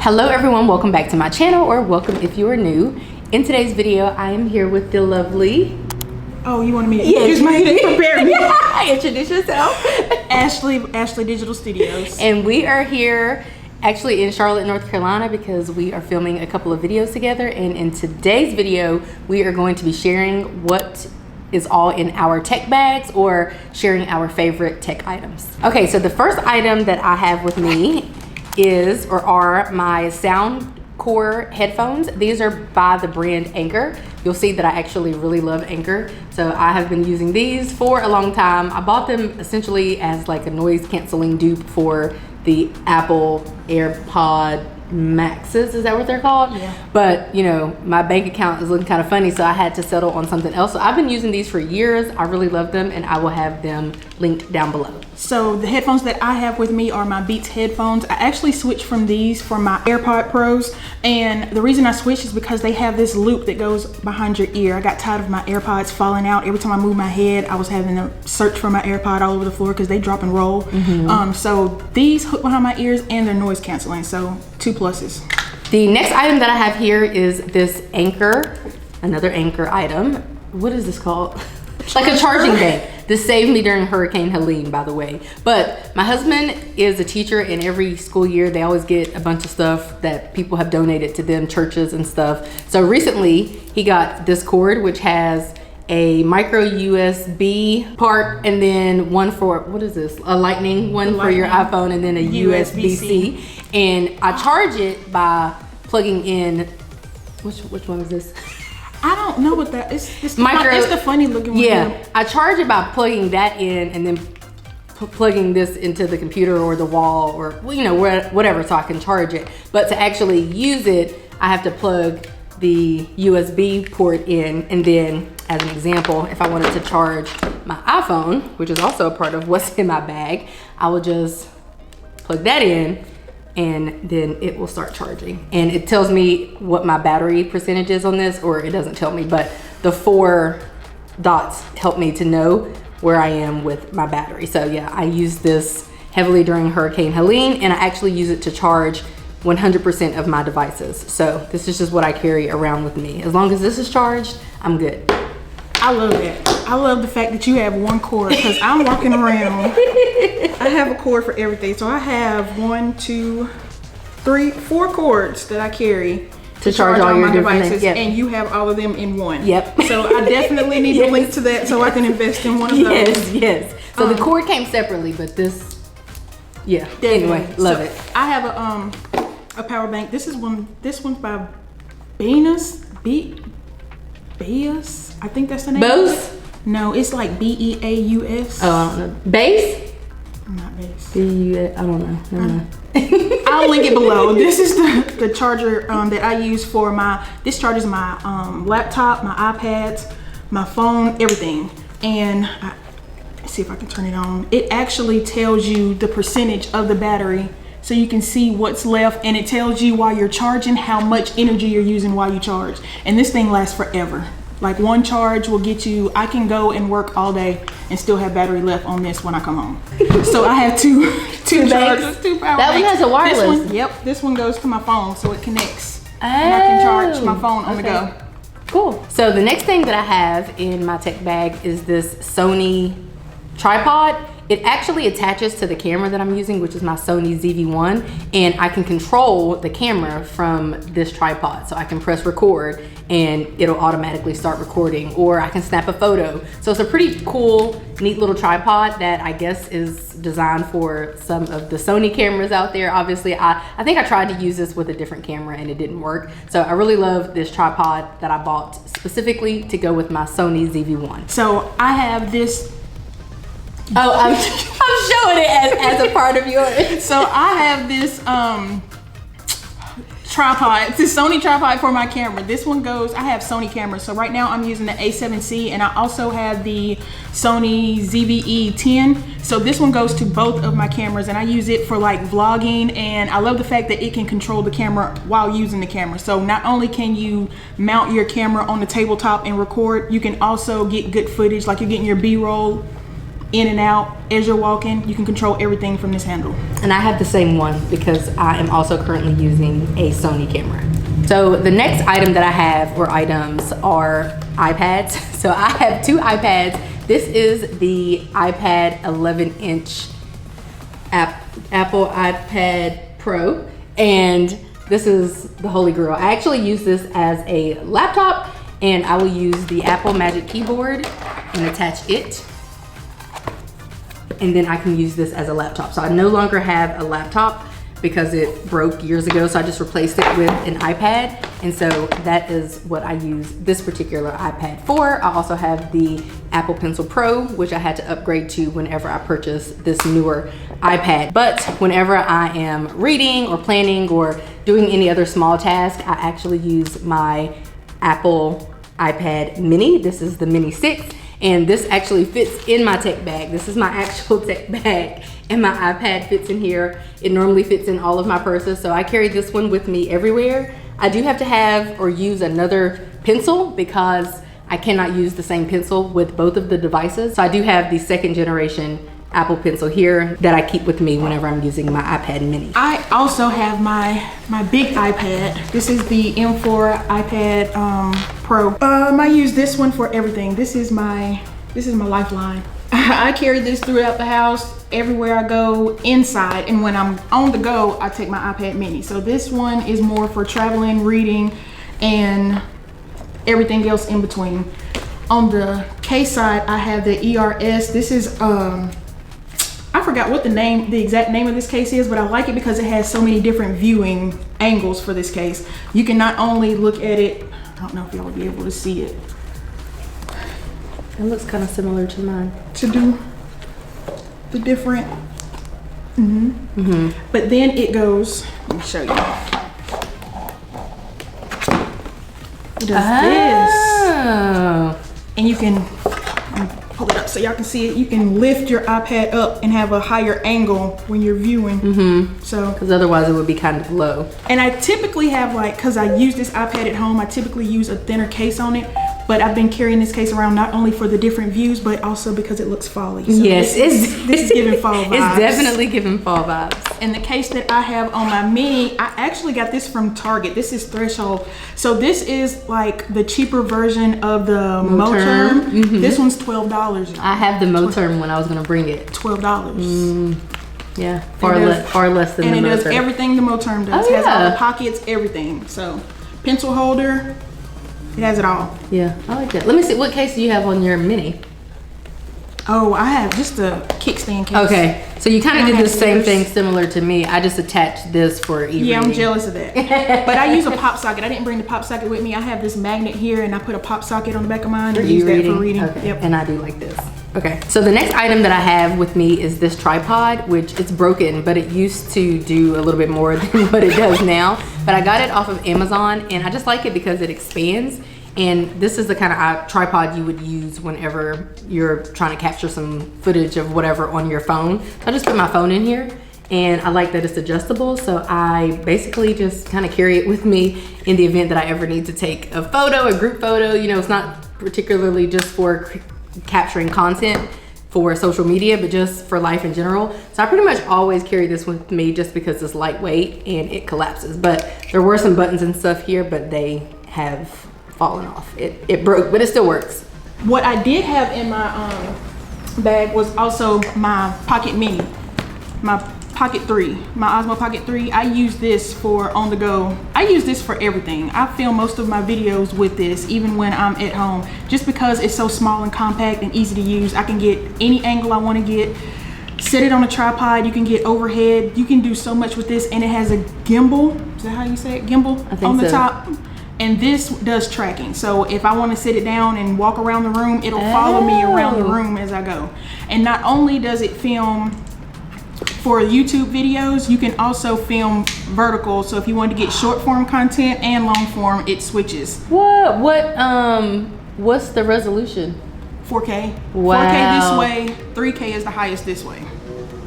Hello everyone, welcome back to my channel, or welcome if you are new. In today's video, I am here with the lovely... Oh, you wanted me to introduce my prepare me? Introduce yourself. Ashley Digital Studios. And we are here actually in Charlotte, North Carolina, because we are filming a couple of videos together. And in today's video, we are going to be sharing what is all in our tech bags, or sharing our favorite tech items. Okay, so the first item that I have with me are my Soundcore headphones. These are by the brand Anchor. You'll see that I actually really love Anchor. So I have been using these for a long time. I bought them essentially as like a noise canceling dupe for the Apple AirPod Maxes, is that what they're called? Yeah. But you know, my bank account is looking kind of funny, so I had to settle on something else. So I've been using these for years. I really love them, and I will have them linked down below. So the headphones that I have with me are my Beats headphones. I actually switched from these for my AirPod Pros, and the reason I switched is because they have this loop that goes behind your ear. I got tired of my AirPods falling out. Every time I moved my head, I was having to search for my AirPod all over the floor because they drop and roll. So these hook behind my ears, and they're noise canceling, so 2 pluses. The next item that I have here is this Anchor, another Anchor item. What is this called? Like a charging bank. This saved me during Hurricane Helene, by the way. But my husband is a teacher, and every school year they always get a bunch of stuff that people have donated to them, churches and stuff. So recently he got this cord, which has a micro USB part, and then one for, what is this? A lightning one for your iPhone, and then a USB-C. And I charge it by plugging in, which one is this? I don't know what that is. It's the funny looking one. Yeah, I charge it by plugging that in, and then plugging this into the computer or the wall, or you know, whatever, so I can charge it. But to actually use it, I have to plug the USB port in, and then, as an example, if I wanted to charge my iPhone, which is also a part of what's in my bag, I will just plug that in, and then it will start charging. And it tells me what my battery percentage is on this, or it doesn't tell me, but the 4 dots help me to know where I am with my battery. So yeah, I use this heavily during Hurricane Helene, and I actually use it to charge 100% of my devices. So this is just what I carry around with me. As long as this is charged, I'm good. I love that. I love the fact that you have one cord, because I'm walking around. I have a cord for everything. So I have 1, 2, 3, 4 cords that I carry to charge all your devices, yep. And you have all of them in one. Yep. So I definitely need to link to that so I can invest in one of those. Yes. So the cord came separately, but this, yeah. Anyway, love it. I have a power bank. This one's by Beas. I think that's the name. Bose? No, it's like Beaus. Oh, I don't know. Base? Not Base. I don't know. Never mind. I'll link it below. This is the charger that I use for this charges my laptop, my iPads, my phone, everything. And let's see if I can turn it on. It actually tells you the percentage of the battery, so you can see what's left, and it tells you while you're charging how much energy you're using while you charge. And this thing lasts forever. Like, one charge will get you, I can go and work all day and still have battery left on this when I come home. So I have two chargers, 2 power That banks. one has a wireless. This one goes to my phone, so it connects. And I can charge my phone on the go. Cool. So the next thing that I have in my tech bag is this Sony tripod. It actually attaches to the camera that I'm using, which is my Sony ZV-1, and I can control the camera from this tripod. So I can press record and it'll automatically start recording, or I can snap a photo. So it's a pretty cool, neat little tripod that I guess is designed for some of the Sony cameras out there. Obviously, I think I tried to use this with a different camera and it didn't work. So I really love this tripod that I bought specifically to go with my Sony ZV-1. So I have this. Oh, I'm showing it as a part of yours. So I have this tripod. It's a Sony tripod for my camera. This one goes, I have Sony cameras. So right now I'm using the A7C, and I also have the Sony ZV-E10. So this one goes to both of my cameras, and I use it for like vlogging, and I love the fact that it can control the camera while using the camera. So not only can you mount your camera on the tabletop and record, you can also get good footage, like you're getting your B-roll in and out as you're walking. You can control everything from this handle. And I have the same one because I am also currently using a Sony camera. So the next item that I have, or items, are iPads. So I have 2 iPads. This is the iPad 11-inch Apple iPad Pro, and this is the holy grail. I actually use this as a laptop, and I will use the Apple Magic Keyboard and attach it, and then I can use this as a laptop. So I no longer have a laptop because it broke years ago, so I just replaced it with an iPad, and so that is what I use this particular iPad for. I also have the Apple Pencil Pro, which I had to upgrade to whenever I purchased this newer iPad. But whenever I am reading or planning or doing any other small task, I actually use my Apple iPad Mini. This is the Mini 6, and this actually fits in my tech bag. This is my actual tech bag, and my iPad fits in here. It normally fits in all of my purses, so I carry this one with me everywhere. I do have to have or use another pencil because I cannot use the same pencil with both of the devices. So I do have the 2nd generation Apple Pencil here that I keep with me whenever I'm using my iPad Mini. I also have my big iPad. This is the M4 iPad Pro. I use this one for everything. This is my lifeline. I carry this throughout the house, everywhere I go, inside, and when I'm on the go, I take my iPad Mini. So this one is more for traveling, reading, and everything else in between. On the case side, I have the ERS. This is I forgot what the exact name of this case is, but I like it because it has so many different viewing angles for this case. You can not only look at it, I don't know if y'all will be able to see it. It looks kind of similar to mine. To do the different, but then it goes, let me show you. It does this. And you can, pull it up so y'all can see it. You can lift your iPad up and have a higher angle when you're viewing. So, because otherwise it would be kind of low. And I typically have, like, because I use this iPad at home, I typically use a thinner case on it. But I've been carrying this case around not only for the different views, but also because it looks fall-y. So yes, this is giving fall vibes. It's definitely giving fall vibes. And the case that I have on my Mini, I actually got this from Target. This is Threshold. So this is like the cheaper version of the Moterm. This one's $12. I have the Moterm when I was gonna bring it. $12. Yeah, far less than the Moterm. And it does everything the Moterm does. Oh, It has all yeah. the pockets, everything. So pencil holder, it has it all. Yeah, I like that. Let me see, what case do you have on your Mini? Oh, I have just a kickstand case. Okay, so you kind of I did the have same yours. thing similar to me. I just attached this for e-reading. Yeah, I'm jealous of that. But I use a pop socket. I didn't bring the pop socket with me. I have this magnet here, and I put a pop socket on the back of mine and use that for reading. Okay. Yep. And I do like this. Okay, so the next item that I have with me is this tripod, which it's broken, but it used to do a little bit more than what it does now. But I got it off of Amazon, and I just like it because it expands. And this is the kind of tripod you would use whenever you're trying to capture some footage of whatever on your phone. So I just put my phone in here, and I like that it's adjustable. So I basically just kind of carry it with me in the event that I ever need to take a photo, a group photo. You know, it's not particularly just for capturing content for social media, but just for life in general. So I pretty much always carry this with me just because it's lightweight and it collapses. But there were some buttons and stuff here, but they have fallen off. It broke, but it still works. What I did have in my bag was also my Pocket Mini, my Pocket 3, my Osmo Pocket 3. I use this for on the go. I use this for everything. I film most of my videos with this, even when I'm at home, just because it's so small and compact and easy to use. I can get any angle I want to get, set it on a tripod, you can get overhead, you can do so much with this, and it has a gimbal. Is that how you say it? Gimbal on the top. And this does tracking. So if I want to sit it down and walk around the room, it'll follow me around the room as I go. And not only does it film for YouTube videos, you can also film vertical. So if you want to get short form content and long form, it switches. What's the resolution? 4K. Wow. 4K this way, 3K is the highest this way.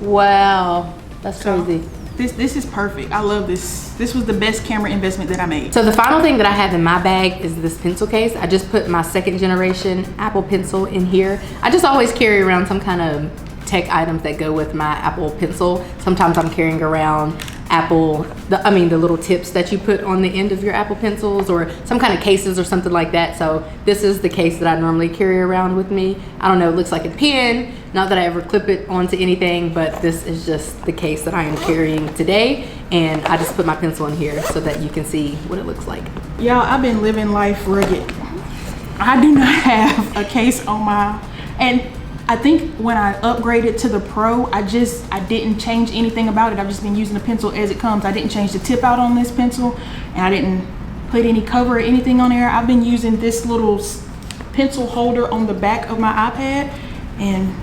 Wow, that's So, crazy. This is perfect. I love this. This was the best camera investment that I made. So the final thing that I have in my bag is this pencil case. I just put my 2nd generation Apple Pencil in here. I just always carry around some kind of tech items that go with my Apple Pencil. Sometimes I'm carrying around the little tips that you put on the end of your Apple Pencils, or some kind of cases or something like that. So this is the case that I normally carry around with me. I don't know, it looks like a pen. Not that I ever clip it onto anything, but this is just the case that I am carrying today. And I just put my pencil in here so that you can see what it looks like. Y'all, I've been living life rugged. I do not have a case on my, and I think when I upgraded to the Pro, I didn't change anything about it. I've just been using the pencil as it comes. I didn't change the tip out on this pencil, and I didn't put any cover or anything on there. I've been using this little pencil holder on the back of my iPad, and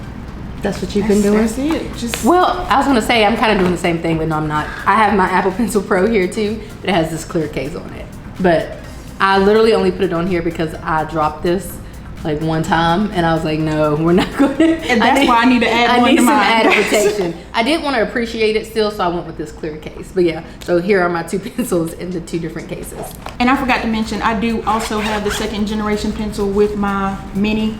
that's what you've been doing? That's it. Well, I was gonna say, I'm kind of doing the same thing, but no, I'm not. I have my Apple Pencil Pro here too, but it has this clear case on it. But I literally only put it on here because I dropped this like one time, and I was like, no, we're not going to. And that's why I need to add one to mine. I need some added protection. I did want to appreciate it still, so I went with this clear case. But yeah, so here are my 2 pencils in the 2 different cases. And I forgot to mention, I do also have the 2nd generation pencil with my Mini.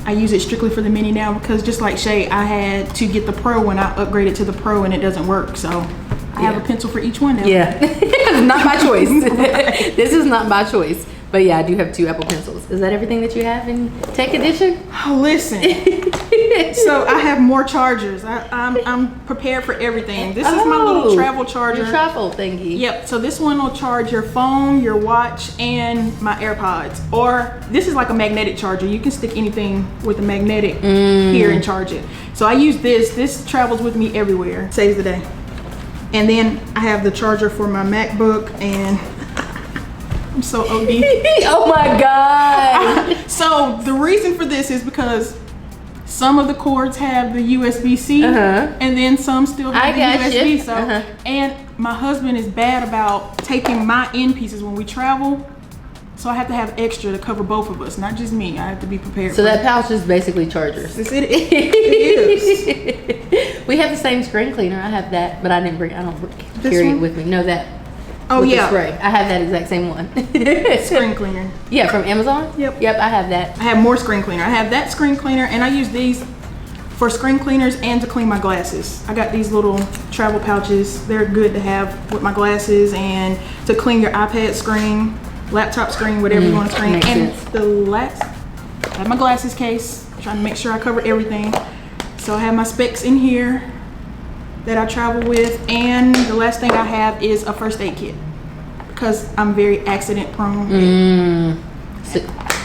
I use it strictly for the Mini now because just like Shay, I had to get the Pro when I upgraded to the Pro, and it doesn't work. So I have a pencil for each one now. Yeah, not by choice. This is not by choice. But yeah, I do have 2 Apple Pencils. Is that everything that you have in Tech Edition? Oh, listen. So I have more chargers. I'm prepared for everything. This is my little travel charger. Your travel thingy. Yep. So this one will charge your phone, your watch, and my AirPods. Or this is like a magnetic charger. You can stick anything with a magnetic here and charge it. So I use this. This travels with me everywhere. Saves the day. And then I have the charger for my MacBook, and I'm so OD. Oh my God. So the reason for this is because some of the cords have the USB-C, and then some still have the USB. So, and my husband is bad about taking my end pieces when we travel. So I have to have extra to cover both of us, not just me. I have to be prepared. So that pouch is basically chargers. It is. We have the same screen cleaner. I have that, but I don't carry it with me. No, that. Oh yeah, spray. I have that exact same one. Screen cleaner. Yeah, from Amazon. Yep. I have that. I have more screen cleaner. I have that screen cleaner, and I use these for screen cleaners and to clean my glasses. I got these little travel pouches. They're good to have with my glasses and to clean your iPad screen, laptop screen, whatever you want to screen. And the last, I have my glasses case. Trying to make sure I cover everything. So I have my specs in here that I travel with, and the last thing I have is a first aid kit because I'm very accident prone.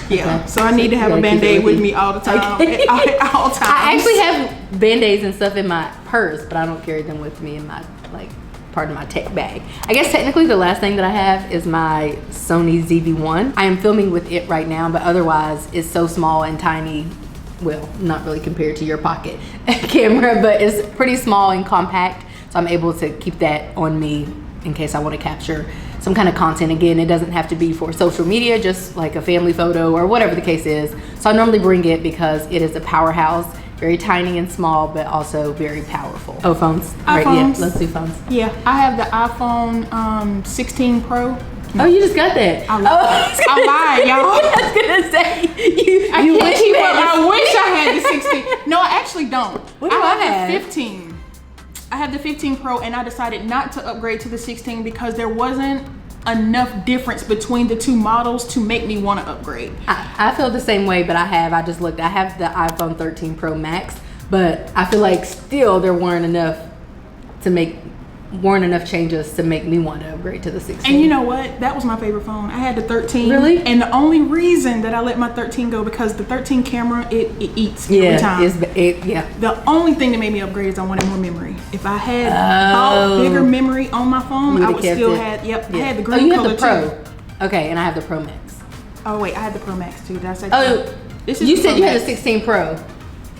Yeah, so I need to have a Band-Aid with me all the time. At all times. I actually have Band-Aids and stuff in my purse, but I don't carry them with me in my part of my tech bag. I guess technically the last thing that I have is my Sony ZV-1. I am filming with it right now, but otherwise it's so small and tiny. Well, not really compared to your pocket camera, but it's pretty small and compact. So I'm able to keep that on me in case I want to capture some kind of content. Again, it doesn't have to be for social media, just like a family photo or whatever the case is. So I normally bring it because it is a powerhouse, very tiny and small, but also very powerful. Oh, phones. Right, yeah, let's do phones. Yeah, I have the iPhone 16 Pro. Oh, you just got that. I lied, y'all. I was gonna say I wish I had the 16. No, I actually don't. What do I have? The 15. I have the 15 Pro, and I decided not to upgrade to the 16 because there wasn't enough difference between the 2 models to make me want to upgrade. I feel the same way, but I have the iPhone 13 Pro Max, but I feel like still there weren't enough changes to make me want to upgrade to the 16. And you know what? That was my favorite phone. I had the 13. Really? And the only reason that I let my 13 go because the 13 camera, it eats every time. The only thing that made me upgrade is I wanted more memory. If I had bigger memory on my phone, I would still have. Yep. Yeah. I had the green color too. Okay, and I have the Pro Max. Oh wait, I had the Pro Max too. Did I say? Oh, you said you had the 16 Pro.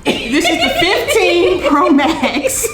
This is the 15 Pro Max.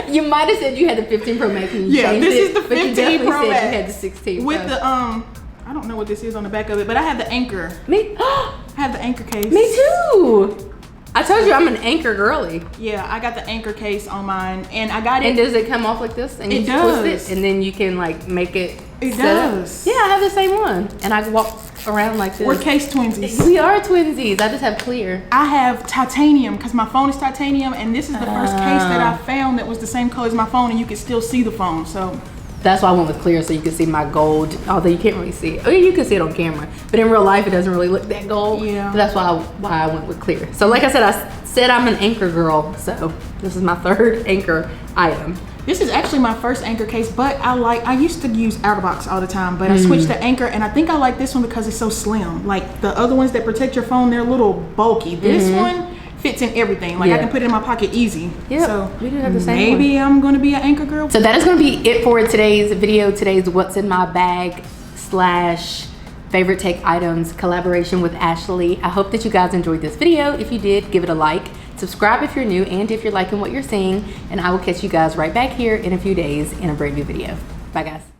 You might have said you had the 15 Pro Max and you changed this it, is the 15 but you definitely Pro said Max. you had the 16 with Pro. the I don't know what this is on the back of it, but I have the anchor. Me? I have the anchor case. Me too. I told you I'm an Anchor girly. Yeah, I got the Anchor case on mine, and I got it. And does it come off like this? And you It twist does. it, and then you can like make it. It set up? does. Yeah, I have the same one, and I walk around like this. We're case twinsies. We are twinsies. I just have clear. I have titanium because my phone is titanium, and this is the first case that I found that was the same color as my phone, and you could still see the phone. So that's why I went with clear, so you can see my gold. Although you can't really see it. Oh, yeah, you can see it on camera, but in real life, it doesn't really look that gold. Yeah. So that's why I went with clear. So like I said I'm an Anchor girl. So this is my third Anchor item. this is actually my first Anchor case, but I used to use OtterBox all the time, but I switched to Anchor, and I think I like this one because it's so slim. Like the other ones that protect your phone, they're a little bulky. This one fits in everything. Like I can put it in my pocket easy. Yeah, so we do have the same maybe I'm gonna be an Anchor girl. So that is going to be it for today's video. Today's what's in my bag / favorite tech items collaboration with Ashley. I hope that you guys enjoyed this video. If you did, give it a like. Subscribe if you're new and if you're liking what you're seeing. And I will catch you guys right back here in a few days in a brand new video. Bye guys.